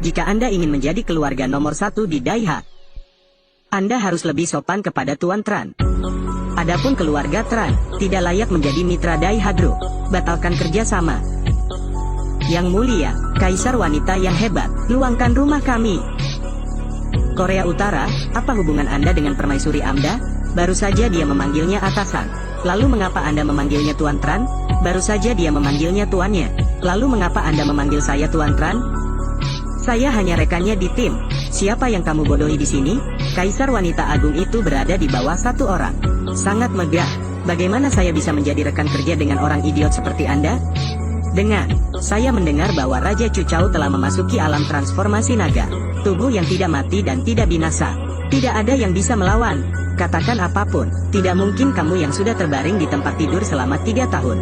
Jika Anda ingin menjadi keluarga nomor 1 di Daiha, Anda harus lebih sopan kepada Tuan Tran. Adapun keluarga Tran, tidak layak menjadi mitra Daiha Group. Batalkan kerjasama. Yang mulia, Kaisar wanita yang hebat, luangkan rumah kami. Korea Utara, apa hubungan Anda dengan Permaisuri Amda? Baru saja dia memanggilnya atasan. Lalu mengapa Anda memanggilnya Tuan Tran? Baru saja dia memanggilnya tuannya. Lalu mengapa Anda memanggil saya Tuan Tran? Saya hanya rekannya di tim. Siapa yang kamu bodohi di sini? Kaisar wanita agung itu berada di bawah satu orang. Sangat megah. Bagaimana saya bisa menjadi rekan kerja dengan orang idiot seperti Anda? Saya mendengar bahwa Raja Cucau telah memasuki alam transformasi naga. Tubuh yang tidak mati dan tidak binasa. Tidak ada yang bisa melawan. Katakan apapun, tidak mungkin kamu yang sudah terbaring di tempat tidur selama 3 tahun.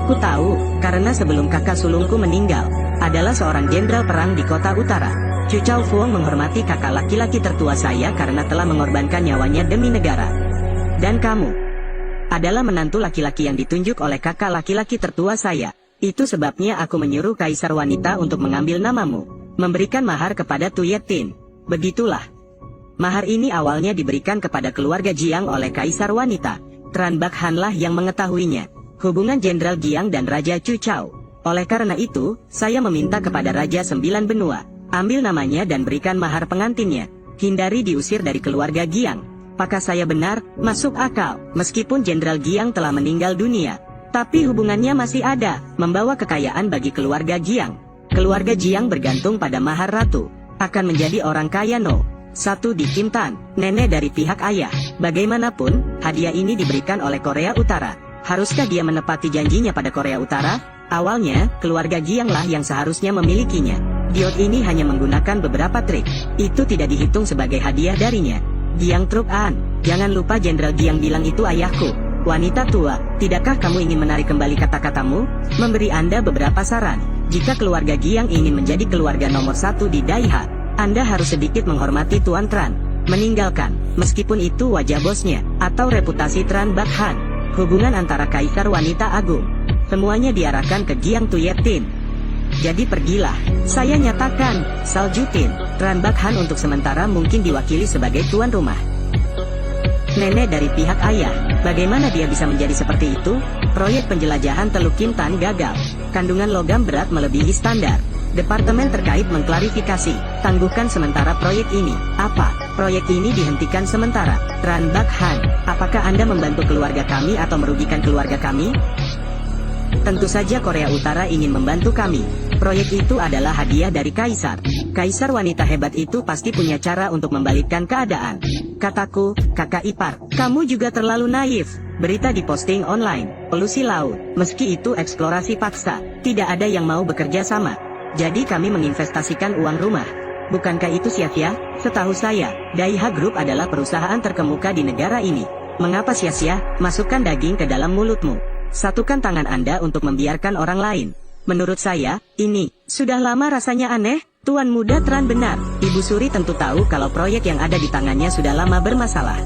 Ku tahu, karena sebelum kakak sulungku meninggal, adalah seorang jenderal perang di kota utara. Cucau Fuong menghormati kakak laki-laki tertua saya karena telah mengorbankan nyawanya demi negara. Dan kamu adalah menantu laki-laki yang ditunjuk oleh kakak laki-laki tertua saya. Itu sebabnya aku menyuruh Kaisar wanita untuk mengambil namamu, memberikan mahar kepada Tuyetin. Begitulah. Mahar ini awalnya diberikan kepada keluarga Jiang oleh Kaisar wanita. Tran Bak Han lah yang mengetahuinya. Hubungan Jenderal Jiang dan Raja Cucau. Oleh karena itu, saya meminta kepada Raja 9 Benua, ambil namanya dan berikan mahar pengantinnya. Hindari diusir dari keluarga Giang. Apakah saya benar? Masuk akal. Meskipun Jenderal Giang telah meninggal dunia, tapi hubungannya masih ada, membawa kekayaan bagi keluarga Giang. Keluarga Jiang bergantung pada mahar ratu. Akan menjadi orang kaya satu di Kim Tan, nenek dari pihak ayah. Bagaimanapun, hadiah ini diberikan oleh Korea Utara. Haruskah dia menepati janjinya pada Korea Utara? Awalnya, keluarga Gianglah yang seharusnya memilikinya. Diot ini hanya menggunakan beberapa trik. Itu tidak dihitung sebagai hadiah darinya. Giang Truk An, jangan lupa Jenderal Giang bilang itu ayahku. Wanita tua, tidakkah kamu ingin menarik kembali kata-katamu? Memberi Anda beberapa saran. Jika keluarga Giang ingin menjadi keluarga nomor 1 di Daiha, Anda harus sedikit menghormati Tuan Tran. Meninggalkan, meskipun itu wajah bosnya, atau reputasi Tran Bak Han. Hubungan antara Kaisar wanita agung. Semuanya diarahkan ke Giang Tuyetin. Jadi pergilah. Saya nyatakan, Saljutin, Tran Bak Han untuk sementara mungkin diwakili sebagai tuan rumah. Nenek dari pihak ayah, bagaimana dia bisa menjadi seperti itu? Proyek penjelajahan Teluk Kim Tan gagal. Kandungan logam berat melebihi standar. Departemen terkait mengklarifikasi, tangguhkan sementara proyek ini. Apa? Proyek ini dihentikan sementara. Tran Bak Han, apakah Anda membantu keluarga kami atau merugikan keluarga kami? Tentu saja Korea Utara ingin membantu kami. Proyek itu adalah hadiah dari Kaisar. Kaisar wanita hebat itu pasti punya cara untuk membalikkan keadaan. Kataku, kakak ipar, kamu juga terlalu naif. Berita diposting online, polusi laut, meski itu eksplorasi paksa, tidak ada yang mau bekerja sama. Jadi kami menginvestasikan uang rumah. Bukankah itu sia-sia? Setahu saya, Daiha Group adalah perusahaan terkemuka di negara ini. Mengapa sia-sia? Masukkan daging ke dalam mulutmu. Satukan tangan Anda untuk membiarkan orang lain. Menurut saya, ini sudah lama rasanya aneh. Tuan muda Tran benar. Ibu Suri tentu tahu kalau proyek yang ada di tangannya sudah lama bermasalah.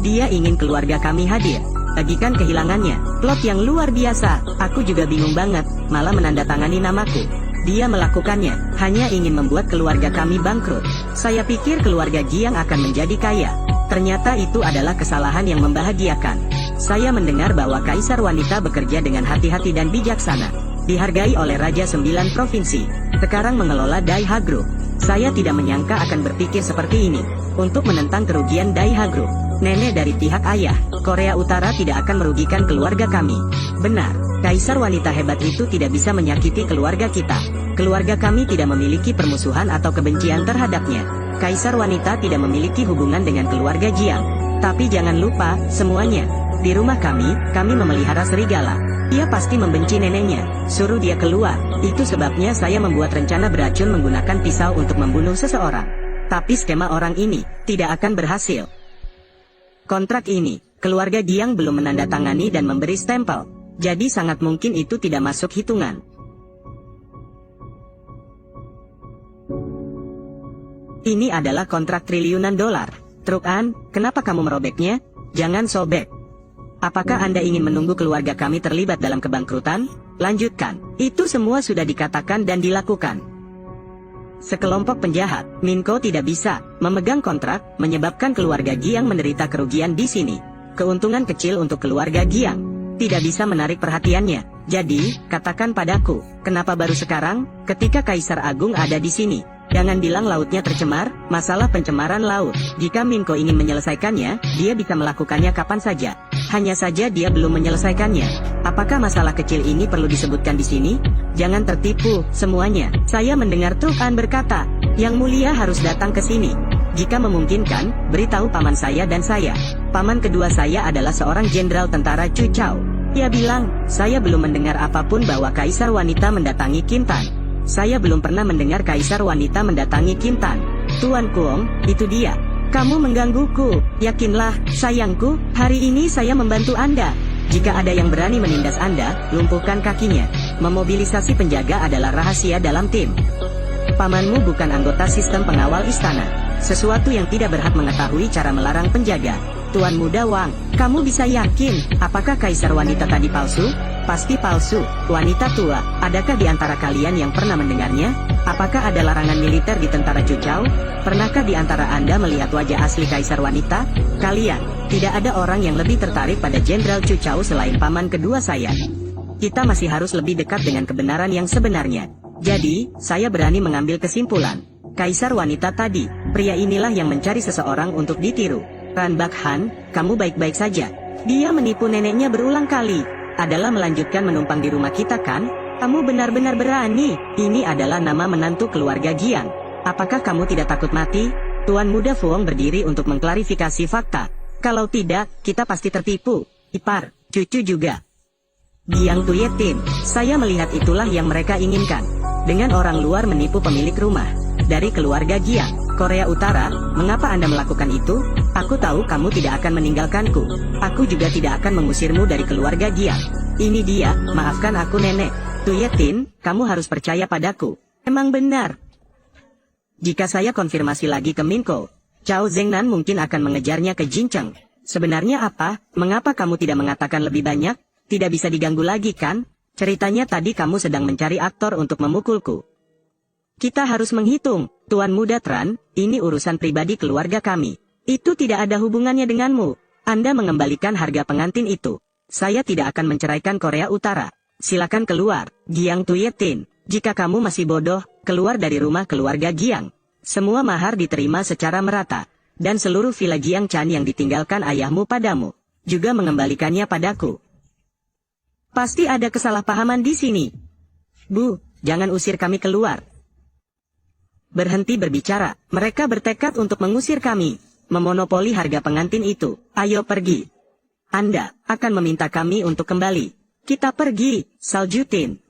Dia ingin keluarga kami hadir. Bagikan kehilangannya. Plot yang luar biasa. Aku juga bingung banget, malah menandatangani namaku. Dia melakukannya, hanya ingin membuat keluarga kami bangkrut. Saya pikir keluarga Jiang akan menjadi kaya. Ternyata itu adalah kesalahan yang membahagiakan. Saya mendengar bahwa Kaisar wanita bekerja dengan hati-hati dan bijaksana. Dihargai oleh Raja 9 Provinsi. Sekarang mengelola Daiha Group. Saya tidak menyangka akan berpikir seperti ini. Untuk menentang kerugian Daiha Group. Nenek dari pihak ayah, Korea Utara tidak akan merugikan keluarga kami. Benar, Kaisar wanita hebat itu tidak bisa menyakiti keluarga kita. Keluarga kami tidak memiliki permusuhan atau kebencian terhadapnya. Kaisar wanita tidak memiliki hubungan dengan keluarga Jiang. Tapi jangan lupa, semuanya. Di rumah kami memelihara serigala. Dia pasti membenci neneknya. Suruh dia keluar. Itu sebabnya saya membuat rencana beracun menggunakan pisau untuk membunuh seseorang. Tapi skema orang ini tidak akan berhasil. Kontrak ini, keluarga Giang belum menandatangani dan memberi stempel. Jadi sangat mungkin itu tidak masuk hitungan. Ini adalah kontrak triliunan dolar. Truk An, kenapa kamu merobeknya? Jangan sobek. Apakah Anda ingin menunggu keluarga kami terlibat dalam kebangkrutan? Lanjutkan. Itu semua sudah dikatakan dan dilakukan. sekelompok penjahat. Minko tidak bisa memegang kontrak, menyebabkan keluarga Giang menderita kerugian di sini. Keuntungan kecil untuk keluarga Giang. Tidak bisa menarik perhatiannya. Jadi, katakan padaku, kenapa baru sekarang, ketika Kaisar Agung ada di sini? Jangan bilang lautnya tercemar, masalah pencemaran laut. Jika Minko ingin menyelesaikannya, dia bisa melakukannya kapan saja. Hanya saja dia belum menyelesaikannya. Apakah masalah kecil ini perlu disebutkan di sini? Jangan tertipu, semuanya. Saya mendengar Tuhan berkata, Yang Mulia harus datang ke sini. Jika memungkinkan, beritahu paman saya dan saya. Paman kedua saya adalah seorang jenderal tentara Chu Chao. Dia bilang, saya belum mendengar apapun bahwa Kaisar Wanita mendatangi Kintan. Saya belum pernah mendengar Kaisar Wanita mendatangi Kintan. Tuan Kuong, itu dia. Kamu menggangguku. Yakinlah, sayangku, hari ini saya membantu Anda. Jika ada yang berani menindas Anda, lumpuhkan kakinya. Memobilisasi penjaga adalah rahasia dalam tim. Pamanmu bukan anggota sistem pengawal istana. Sesuatu yang tidak berhak mengetahui cara melarang penjaga. Tuan Muda Wang, kamu bisa yakin, apakah Kaisar Wanita tadi palsu? Pasti palsu. Wanita tua, adakah di antara kalian yang pernah mendengarnya? Apakah ada larangan militer di tentara Chu Chao? Pernahkah di antara Anda melihat wajah asli Kaisar Wanita? Kalian, tidak ada orang yang lebih tertarik pada Jenderal Chu Chao selain paman kedua saya. Kita masih harus lebih dekat dengan kebenaran yang sebenarnya. Jadi, saya berani mengambil kesimpulan. Kaisar Wanita tadi, pria inilah yang mencari seseorang untuk ditiru. Ran Bak Han, kamu baik-baik saja. Dia menipu neneknya berulang kali. Adalah melanjutkan menumpang di rumah kita kan? Kamu benar-benar berani. Ini adalah nama menantu keluarga Giang. Apakah kamu tidak takut mati? Tuan Muda Fuong berdiri untuk mengklarifikasi fakta. Kalau tidak, kita pasti tertipu. Ipar, cucu juga. Giang Tuyetin, saya melihat itulah yang mereka inginkan. Dengan orang luar menipu pemilik rumah. Dari keluarga Giang, Korea Utara, mengapa Anda melakukan itu? Aku tahu kamu tidak akan meninggalkanku. Aku juga tidak akan mengusirmu dari keluarga Giang. Ini dia, maafkan aku nenek. Tuyetin, kamu harus percaya padaku. Emang benar. Jika saya konfirmasi lagi ke Minko, Chao Zengnan mungkin akan mengejarnya ke Jincheng. Sebenarnya apa? Mengapa kamu tidak mengatakan lebih banyak? Tidak bisa diganggu lagi kan? Ceritanya tadi kamu sedang mencari aktor untuk memukulku. Kita harus menghitung, Tuan Muda Tran, ini urusan pribadi keluarga kami. Itu tidak ada hubungannya denganmu. Anda mengembalikan harga pengantin itu. Saya tidak akan menceraikan Korea Utara. Silakan keluar, Giang Tuyetin. Jika kamu masih bodoh, keluar dari rumah keluarga Giang. Semua mahar diterima secara merata. Dan seluruh villa Giang Chan yang ditinggalkan ayahmu padamu, juga mengembalikannya padaku. Pasti ada kesalahpahaman di sini. Bu, jangan usir kami keluar. Berhenti berbicara, mereka bertekad untuk mengusir kami. Memonopoli harga pengantin itu. Ayo pergi. Anda akan meminta kami untuk kembali. Kita pergi, Saljutin.